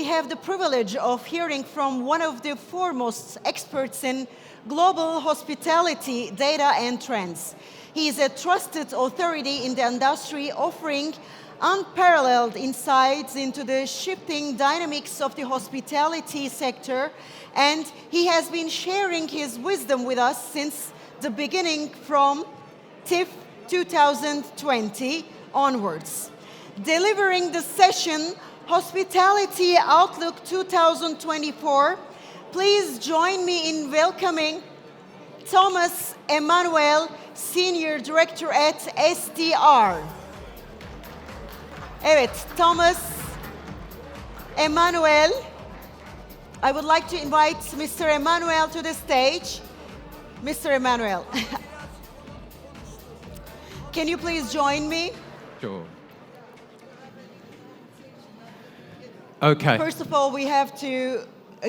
We have the privilege of hearing from one of the foremost experts in global hospitality data and trends. He is a trusted authority in the industry, offering unparalleled insights into the shifting dynamics of the hospitality sector, and he has been sharing his wisdom with us since the beginning from TIF 2020 onwards. Delivering the session Hospitality Outlook 2024, please join me in welcoming Thomas Emanuel, Senior Director at STR. Evet, Thomas Emanuel. I would like to invite Mr. Emanuel to the stage. Mr. Emanuel, can you please join me? Sure. Okay. First of all, we have to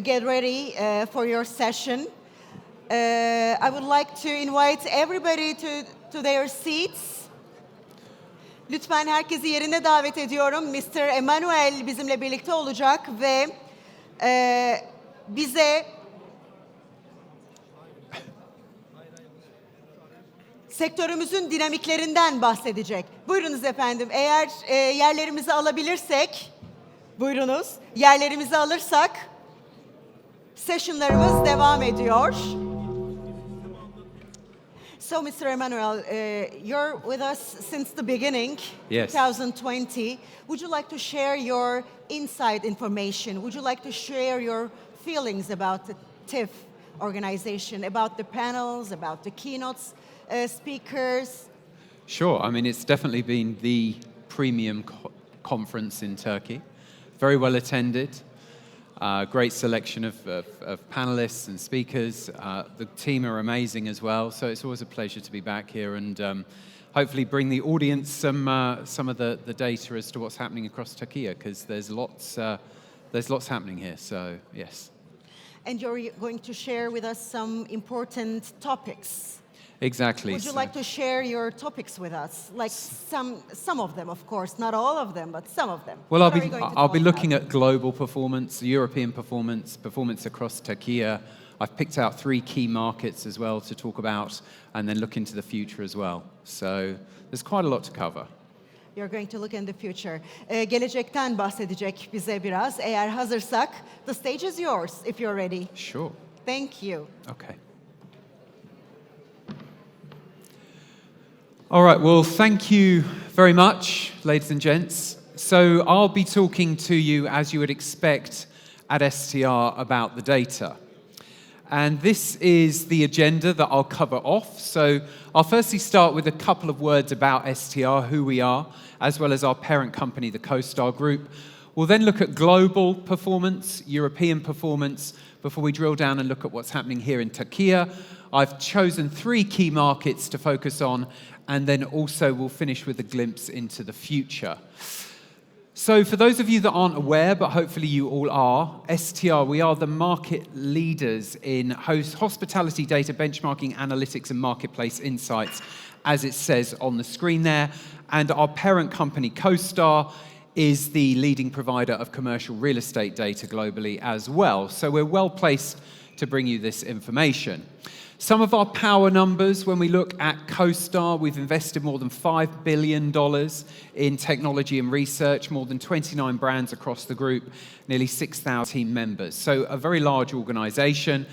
get ready for your session. I would like to invite everybody to their seats. Lütfen herkesi yerine davet ediyorum. Mr. Emanuel bizimle birlikte olacak ve bize sektörümüzün dinamiklerinden bahsedecek. Buyurunuz efendim. Eğer yerlerimizi alabilirsek, buyurunuz. Yerlerimizi alırsak sessionlarımız devam ediyor. So, Mr. Emanuel, you're with us since the beginning, yes. 2020. Would you like to share your inside information? Would you like to share your feelings about the TIF organization, about the panels, about the keynotes, speakers? Sure. I mean, it's definitely been the premium conference in Turkey. Very well attended. Great selection of panelists and speakers. The team are amazing as well, so it's always a pleasure to be back here and hopefully bring the audience some of the data as to what's happening across Turkey, because there's lots happening here. So yes. And you're going to share with us some important topics. Exactly. Would you like to share your topics with us? Like some of them, of course, not all of them, but some of them. Well, I'll be looking at global performance, European performance across Turkey. I've picked out 3 key markets as well to talk about, and then look into the future as well. So there's quite a lot to cover. You're going to look in the future. Gelecekten bahsedecek bize biraz. Eğer hazırsak, the stage is yours if you're ready. Sure. Thank you. Okay. All right, well, thank you very much, ladies and gents. So I'll be talking to you, as you would expect, at STR about the data. And this is the agenda that I'll cover off. So I'll firstly start with a couple of words about STR, who we are, as well as our parent company, the CoStar Group. We'll then look at global performance, European performance, before we drill down and look at what's happening here in Turkey. I've chosen 3 key markets to focus on, and then also we'll finish with a glimpse into the future. So for those of you that aren't aware, but hopefully you all are, STR, we are the market leaders in hospitality data benchmarking, analytics, and marketplace insights, as it says on the screen there. And our parent company, CoStar, is the leading provider of commercial real estate data globally as well. So we're well placed to bring you this information. Some of our power numbers, when we look at CoStar, we've invested more than $5 billion in technology and research, more than 29 brands across the group, nearly 6,000 team members. So a very large organization.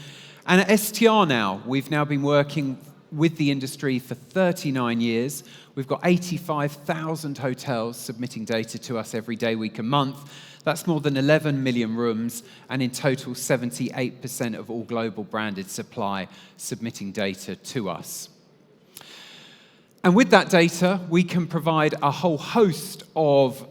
And at STR now, we've now been working with the industry for 39 years. We've got 85,000 hotels submitting data to us every day, week and month. That's more than 11 million rooms, and in total, 78% of all global branded supply submitting data to us. And with that data, we can provide a whole host of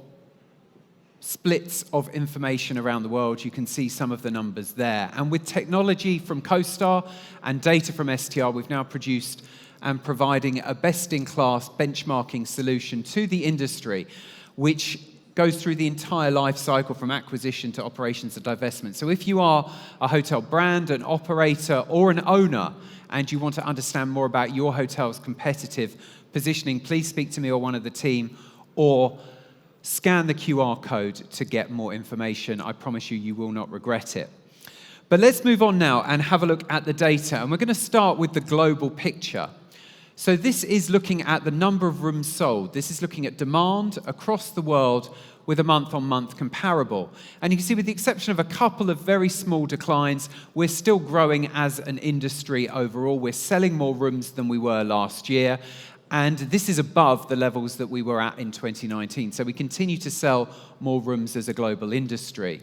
splits of information around the world. You can see some of the numbers there. And with technology from CoStar and data from STR, we've now produced and providing a best-in-class benchmarking solution to the industry, which goes through the entire life cycle from acquisition to operations to divestment. So if you are a hotel brand, an operator, or an owner, and you want to understand more about your hotel's competitive positioning, please speak to me or one of the team, or Scan the QR code to get more information. I promise you, you will not regret it. But let's move on now and have a look at the data. And we're going to start with the global picture. So this is looking at the number of rooms sold. This is looking at demand across the world with a month-on-month comparable. And you can see, with the exception of a couple of very small declines, we're still growing as an industry overall. We're selling more rooms than we were last year. And this is above the levels that we were at in 2019. So we continue to sell more rooms as a global industry.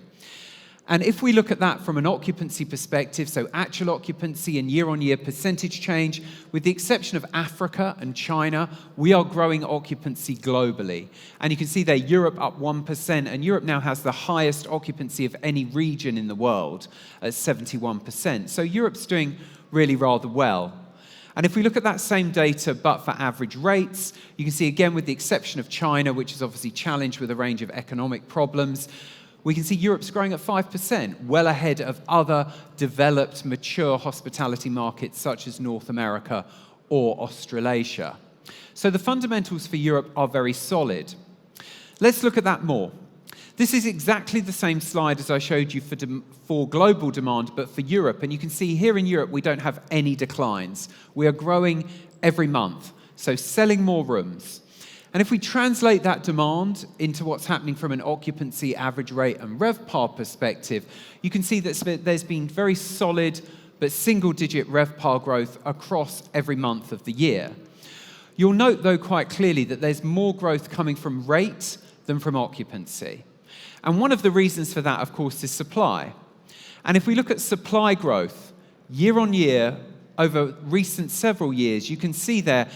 And if we look at that from an occupancy perspective, so actual occupancy and year-on-year percentage change, with the exception of Africa and China, we are growing occupancy globally. And you can see there, Europe up 1%, and Europe now has the highest occupancy of any region in the world at 71%. So Europe's doing really rather well. And if we look at that same data, but for average rates, you can see again, with the exception of China, which is obviously challenged with a range of economic problems, we can see Europe's growing at 5%, well ahead of other developed, mature hospitality markets such as North America or Australasia. So the fundamentals for Europe are very solid. Let's look at that more. This is exactly the same slide as I showed you for global demand, but for Europe. And you can see here in Europe, we don't have any declines. We are growing every month, so selling more rooms. And if we translate that demand into what's happening from an occupancy, average rate, and RevPAR perspective, you can see that there's been very solid but single-digit RevPAR growth across every month of the year. You'll note, though, quite clearly that there's more growth coming from rate than from occupancy. And one of the reasons for that, of course, is supply. And if we look at supply growth year on year over recent several years, you can see there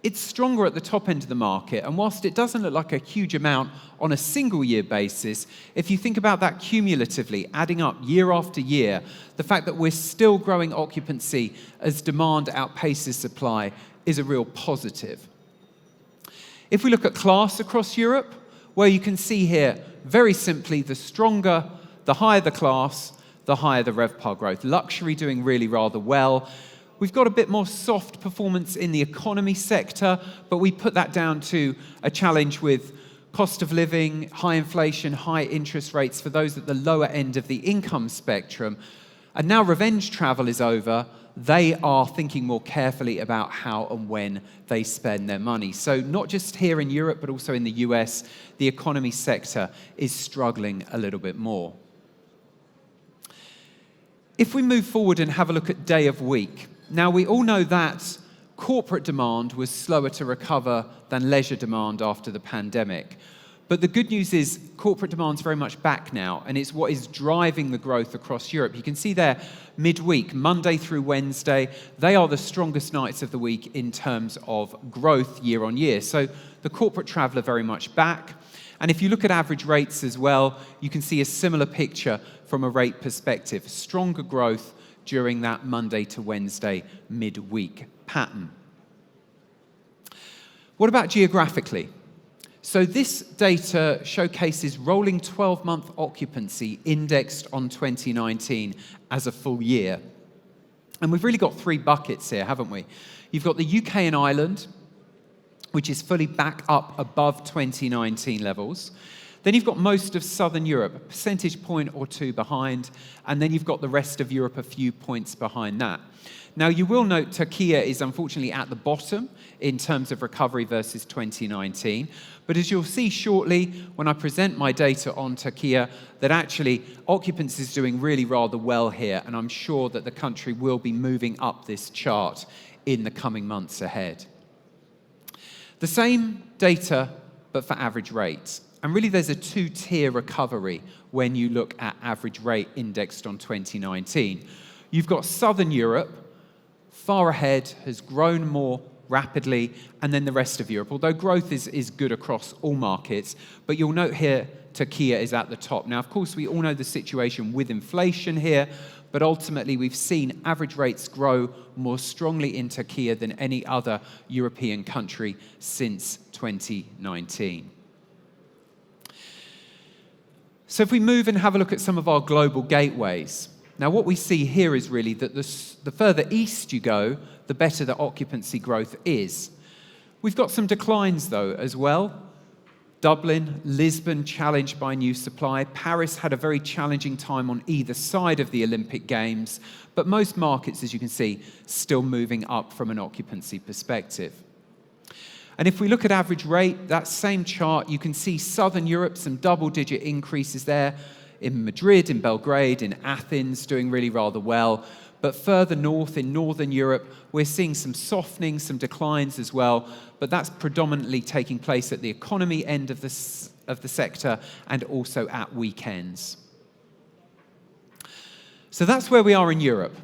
it's stronger at the top end of the market. And whilst it doesn't look like a huge amount on a single year basis, if you think about that cumulatively, adding up year after year, the fact that we're still growing occupancy as demand outpaces supply is a real positive. If we look at class across Europe, well, you can see here, very simply, the stronger, the higher the class, the higher the RevPAR growth. Luxury doing really rather well. We've got a bit more soft performance in the economy sector, but we put that down to a challenge with cost of living, high inflation, high interest rates for those at the lower end of the income spectrum. And now revenge travel is over, they are thinking more carefully about how and when they spend their money. So not just here in Europe, but also in the US, the economy sector is struggling a little bit more. If we move forward and have a look at day of week, now we all know that corporate demand was slower to recover than leisure demand after the pandemic. But the good news is corporate demand's very much back now, and it's what is driving the growth across Europe. You can see there midweek, Monday through Wednesday, they are the strongest nights of the week in terms of growth year on year. So the corporate traveller very much back. And if you look at average rates as well, you can see a similar picture from a rate perspective. Stronger growth during that Monday to Wednesday midweek pattern. What about geographically? So this data showcases rolling 12-month occupancy indexed on 2019 as a full year. And we've really got three buckets here, haven't we? You've got the UK and Ireland, which is fully back up above 2019 levels. Then you've got most of Southern Europe, a percentage point or two behind, and then you've got the rest of Europe a few points behind that. Now, you will note Turkey is unfortunately at the bottom in terms of recovery versus 2019. But as you'll see shortly when I present my data on Turkey, that actually occupancy is doing really rather well here, and I'm sure that the country will be moving up this chart in the coming months ahead. The same data, but for average rates. And really there's a two-tier recovery when you look at average rate indexed on 2019. You've got Southern Europe, far ahead, has grown more rapidly, and then the rest of Europe, although growth is good across all markets. But you'll note here, Turkey is at the top. Now, of course, we all know the situation with inflation here, but ultimately we've seen average rates grow more strongly in Turkey than any other European country since 2019. So if we move and have a look at some of our global gateways, now what we see here is really that the further east you go, the better the occupancy growth is. We've got some declines though as well. Dublin, Lisbon challenged by new supply. Paris had a very challenging time on either side of the Olympic Games, but most markets, as you can see, still moving up from an occupancy perspective. And if we look at average rate, that same chart, you can see Southern Europe, some double-digit increases there, in Madrid, in Belgrade, in Athens, doing really rather well. But further north, in Northern Europe, we're seeing some softening, some declines as well, but that's predominantly taking place at the economy end of the sector and also at weekends. So that's where we are in Europe.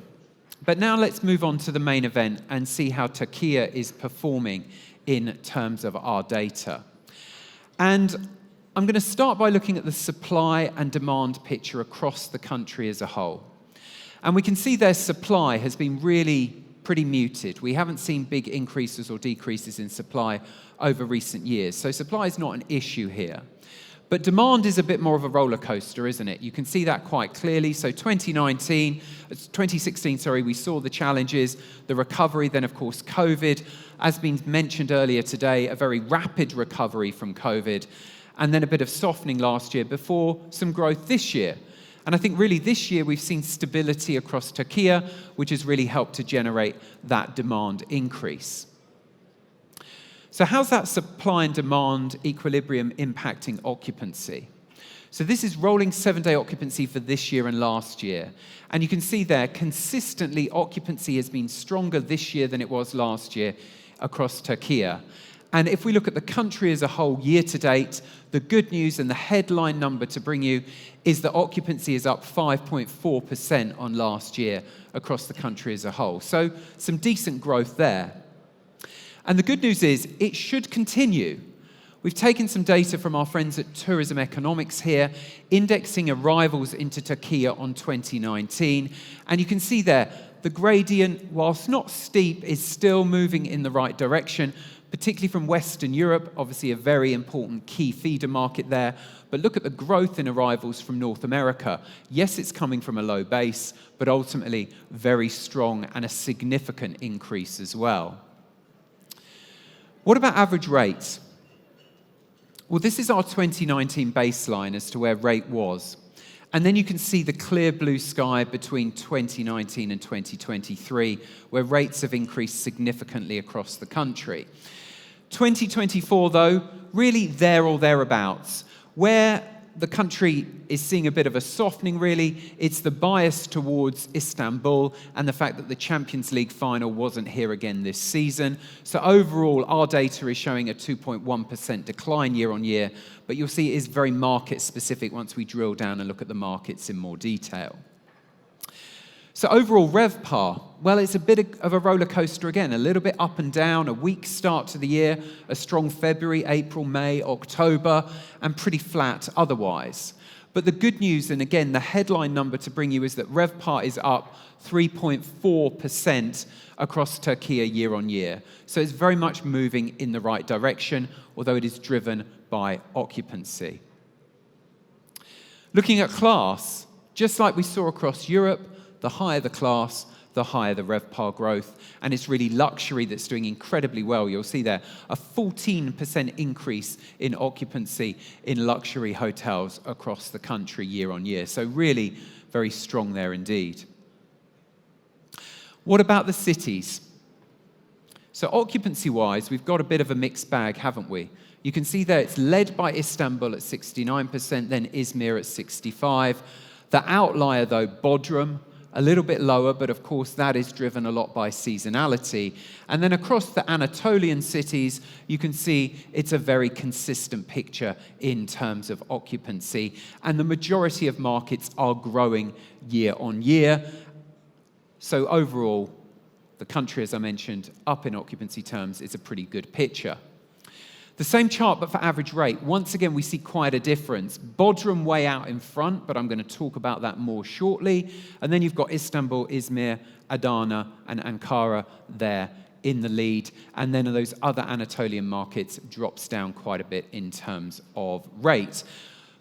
But now let's move on to the main event and see how Turkey is performing in terms of our data. And I'm going to start by looking at the supply and demand picture across the country as a whole. And we can see their supply has been really pretty muted. We haven't seen big increases or decreases in supply over recent years. So supply is not an issue here. But demand is a bit more of a roller coaster, isn't it? You can see that quite clearly. So 2016, we saw the challenges, the recovery, then of course COVID. As been mentioned earlier today, a very rapid recovery from COVID, and then a bit of softening last year before some growth this year. And I think really this year we've seen stability across Turkey, which has really helped to generate that demand increase. So how's that supply and demand equilibrium impacting occupancy? So this is rolling 7-day occupancy for this year and last year. And you can see there, consistently occupancy has been stronger this year than it was last year across Turkey. And if we look at the country as a whole year to date, the good news and the headline number to bring you is that occupancy is up 5.4% on last year across the country as a whole. So some decent growth there. And the good news is it should continue. We've taken some data from our friends at Tourism Economics here, indexing arrivals into Turkey on 2019. And you can see there, the gradient, whilst not steep, is still moving in the right direction, particularly from Western Europe, obviously a very important key feeder market there. But look at the growth in arrivals from North America. Yes, it's coming from a low base, but ultimately very strong and a significant increase as well. What about average rates? Well, this is our 2019 baseline as to where rate was. And then you can see the clear blue sky between 2019 and 2023, where rates have increased significantly across the country. 2024, though, really there or thereabouts. Where the country is seeing a bit of a softening, really, it's the bias towards Istanbul and the fact that the Champions League final wasn't here again this season. So overall, our data is showing a 2.1% decline year on year, but you'll see it is very market specific once we drill down and look at the markets in more detail. So overall, RevPAR, well, it's a bit of a roller coaster again, a little bit up and down, a weak start to the year, a strong February, April, May, October, and pretty flat otherwise. But the good news, and again, the headline number to bring you is that RevPAR is up 3.4% across Turkey year on year. So it's very much moving in the right direction, although it is driven by occupancy. Looking at class, just like we saw across Europe, the higher the class, the higher the RevPAR growth. And it's really luxury that's doing incredibly well. You'll see there a 14% increase in occupancy in luxury hotels across the country year on year. So really very strong there indeed. What about the cities? So occupancy-wise, we've got a bit of a mixed bag, haven't we? You can see there it's led by Istanbul at 69%, then Izmir at 65%. The outlier, though, Bodrum, a little bit lower, but of course that is driven a lot by seasonality. And then across the Anatolian cities, you can see it's a very consistent picture in terms of occupancy. And the majority of markets are growing year on year. So overall, the country, as I mentioned, up in occupancy terms is a pretty good picture. The same chart, but for average rate. Once again, we see quite a difference. Bodrum way out in front, but I'm going to talk about that more shortly. And then you've got Istanbul, Izmir, Adana, and Ankara there in the lead. And then those other Anatolian markets drops down quite a bit in terms of rate.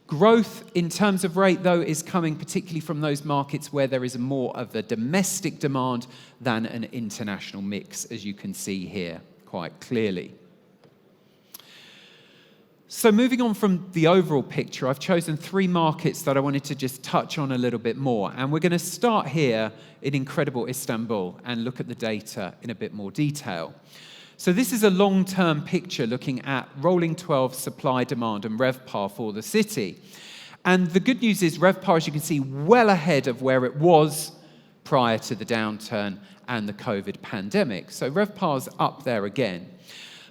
Growth in terms of rate, though, is coming particularly from those markets where there is more of a domestic demand than an international mix, as you can see here quite clearly. So moving on from the overall picture, I've chosen 3 markets that I wanted to just touch on a little bit more. And we're going to start here in incredible Istanbul and look at the data in a bit more detail. So this is a long-term picture looking at rolling 12 supply, demand and RevPAR for the city. And the good news is RevPAR, as you can see, well ahead of where it was prior to the downturn and the COVID pandemic. So RevPAR's up there again.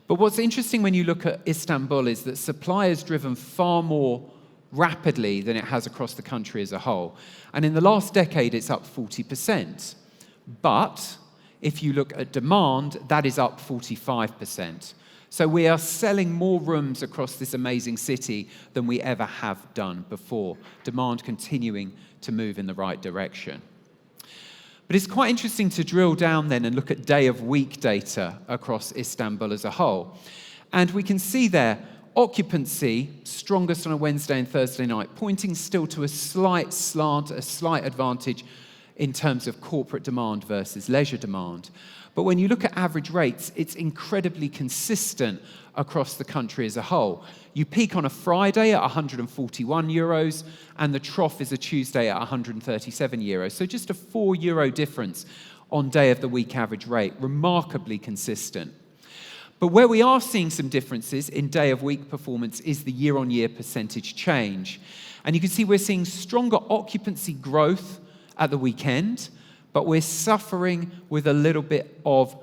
But what's interesting when you look at Istanbul is that supply has driven far more rapidly than it has across the country as a whole. And in the last decade, it's up 40%. But if you look at demand, that is up 45%. So we are selling more rooms across this amazing city than we ever have done before. Demand continuing to move in the right direction. But it's quite interesting to drill down then and look at day-of-week data across Istanbul as a whole. And we can see there occupancy strongest on a Wednesday and Thursday night, pointing still to a slight slant, a slight advantage in terms of corporate demand versus leisure demand. But when you look at average rates, it's incredibly consistent across the country as a whole. You peak on a Friday at 141 euros, and the trough is a Tuesday at 137 euros. So just a €4 difference on day of the week average rate, remarkably consistent. But where we are seeing some differences in day of week performance is the year-on-year percentage change. And you can see we're seeing stronger occupancy growth at the weekend, but we're suffering with a little bit of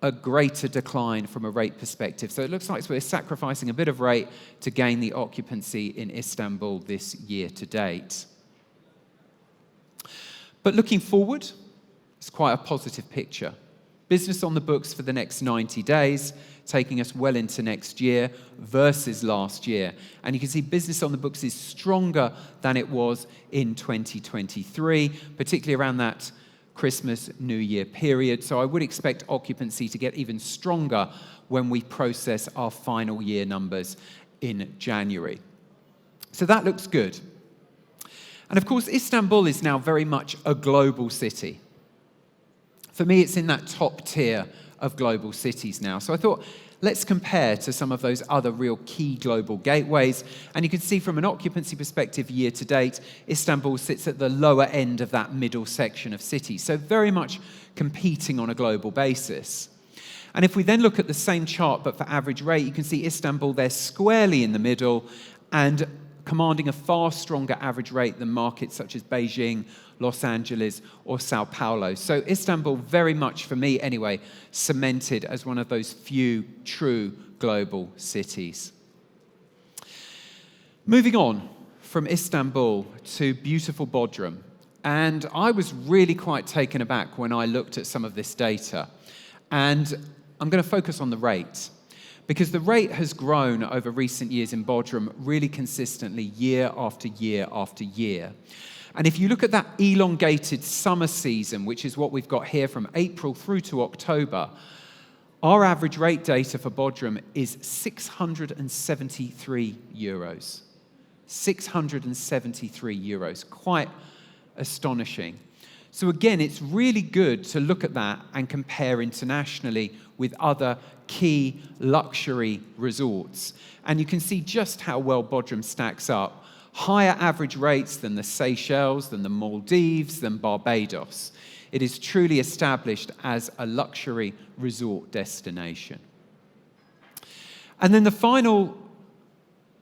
a greater decline from a rate perspective. So it looks like we're sacrificing a bit of rate to gain the occupancy in Istanbul this year to date. But looking forward, it's quite a positive picture. Business on the books for the next 90 days, taking us well into next year versus last year. And you can see business on the books is stronger than it was in 2023, particularly around that Christmas, New Year period. So I would expect occupancy to get even stronger when we process our final year numbers in January. So that looks good. And of course, Istanbul is now very much a global city. For me, it's in that top tier of global cities now. So I thought, let's compare to some of those other real key global gateways. And you can see from an occupancy perspective year to date, Istanbul sits at the lower end of that middle section of cities. So very much competing on a global basis. And if we then look at the same chart, but for average rate, you can see Istanbul there squarely in the middle and commanding a far stronger average rate than markets such as Beijing, Los Angeles, or Sao Paulo. So Istanbul, very much for me anyway, cemented as one of those few true global cities. Moving on from Istanbul to beautiful Bodrum. And I was really quite taken aback when I looked at some of this data. And I'm going to focus on the rate, because the rate has grown over recent years in Bodrum really consistently year after year after year. And if you look at that elongated summer season, which is what we've got here from April through to October, our average rate data for Bodrum is 673 euros. 673 euros, quite astonishing. So again, it's really good to look at that and compare internationally with other key luxury resorts. And you can see just how well Bodrum stacks up. Higher average rates than the Seychelles, than the Maldives, than Barbados. It is truly established as a luxury resort destination. And then the final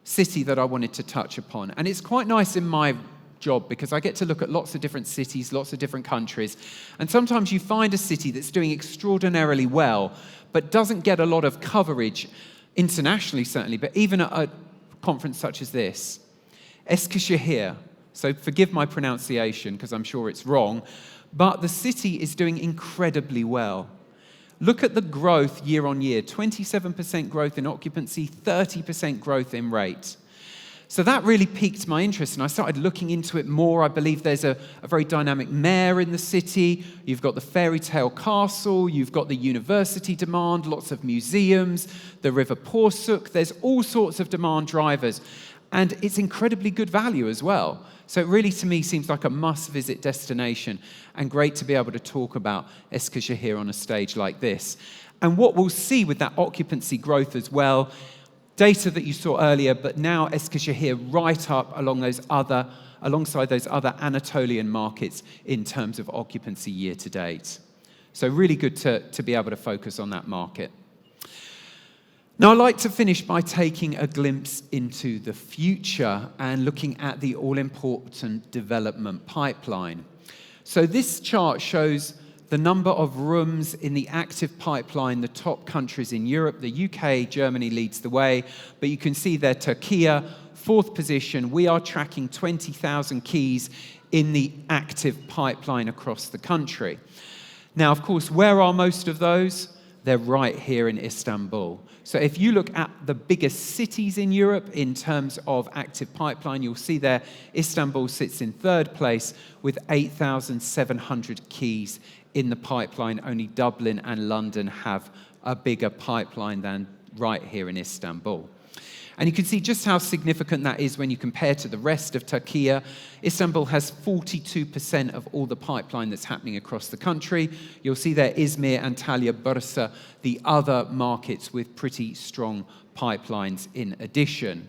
city that I wanted to touch upon, and it's quite nice in my job because I get to look at lots of different cities, lots of different countries, and sometimes you find a city that's doing extraordinarily well, but doesn't get a lot of coverage, internationally certainly, but even at a conference such as this. Eskişehir, so forgive my pronunciation because I'm sure it's wrong, but the city is doing incredibly well. Look at the growth year on year, 27% growth in occupancy, 30% growth in rate. So that really piqued my interest, and I started looking into it more. I believe there's a very dynamic mayor in the city. You've got the fairy tale castle. You've got the university demand, lots of museums, the River Porsuk. There's all sorts of demand drivers, and it's incredibly good value as well. So it really, to me, seems like a must-visit destination, and great to be able to talk about Eskişehir on a stage like this. And what we'll see with that occupancy growth as well, data that you saw earlier, but now Eskişehir right up alongside those other Anatolian markets in terms of occupancy year to date. So really good to be able to focus on that market. Now, I'd like to finish by taking a glimpse into the future and looking at the all-important development pipeline. So this chart shows the number of rooms in the active pipeline, the top countries in Europe. The UK, Germany leads the way, but you can see there Turkey, fourth position. We are tracking 20,000 keys in the active pipeline across the country. Now, of course, where are most of those? They're right here in Istanbul. So if you look at the biggest cities in Europe in terms of active pipeline, you'll see there Istanbul sits in third place with 8,700 keys in the pipeline. Only Dublin and London have a bigger pipeline than right here in Istanbul. And you can see just how significant that is when you compare to the rest of Turkey. Istanbul has 42% of all the pipeline that's happening across the country. You'll see there Izmir, Antalya, Bursa, the other markets with pretty strong pipelines in addition.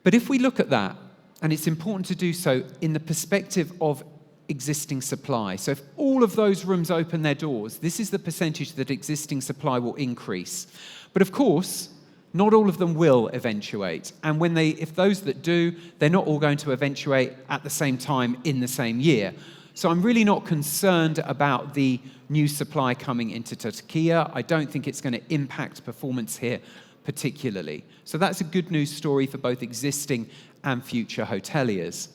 But if we look at that, and it's important to do so in the perspective of existing supply. So if all of those rooms open their doors, this is the percentage that existing supply will increase. But of course, not all of them will eventuate. And if those that do, they're not all going to eventuate at the same time in the same year. So I'm really not concerned about the new supply coming into Turkey. I don't think it's going to impact performance here particularly. So that's a good news story for both existing and future hoteliers.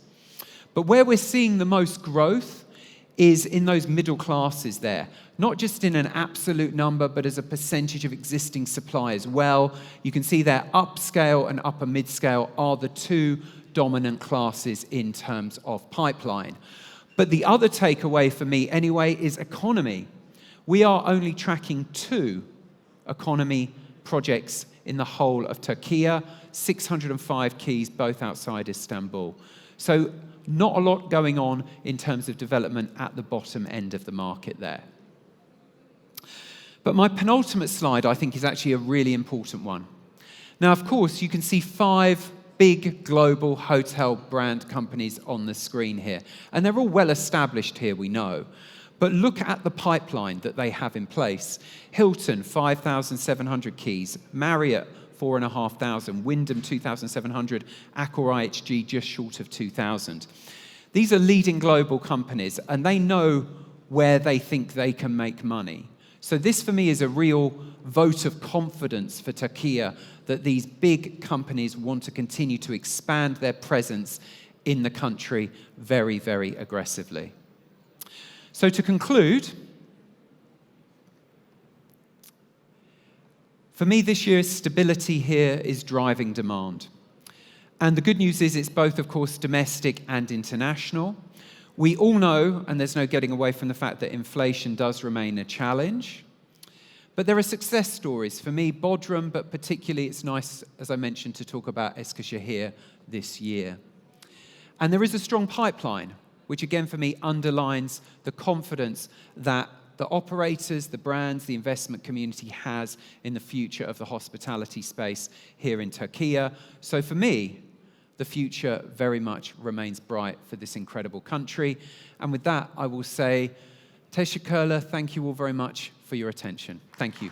But where we're seeing the most growth is in those middle classes there, not just in an absolute number, but as a percentage of existing supply as well. You can see there upscale and upper mid-scale are the two dominant classes in terms of pipeline. But the other takeaway for me anyway is economy. We are only tracking 2 economy projects in the whole of Turkey, 605 keys, both outside Istanbul. So not a lot going on in terms of development at the bottom end of the market there. But my penultimate slide, I think, is actually a really important one. Now, of course, you can see 5 big global hotel brand companies on the screen here. And they're all well established here, we know. But look at the pipeline that they have in place. Hilton, 5,700 keys. Marriott, 4,500, Wyndham 2,700, Accor IHG just short of 2,000. These are leading global companies, and they know where they think they can make money. So this, for me, is a real vote of confidence for Turkey that these big companies want to continue to expand their presence in the country very, very aggressively. So to conclude, for me, this year's stability here is driving demand. And the good news is it's both, of course, domestic and international. We all know, and there's no getting away from the fact that inflation does remain a challenge. But there are success stories. For me, Bodrum, but particularly it's nice, as I mentioned, to talk about Eskişehir this year. And there is a strong pipeline, which again, for me, underlines the confidence that the operators, the brands, the investment community has in the future of the hospitality space here in Turkey. So for me, the future very much remains bright for this incredible country. And with that, I will say, teşekkürler, thank you all very much for your attention. Thank you.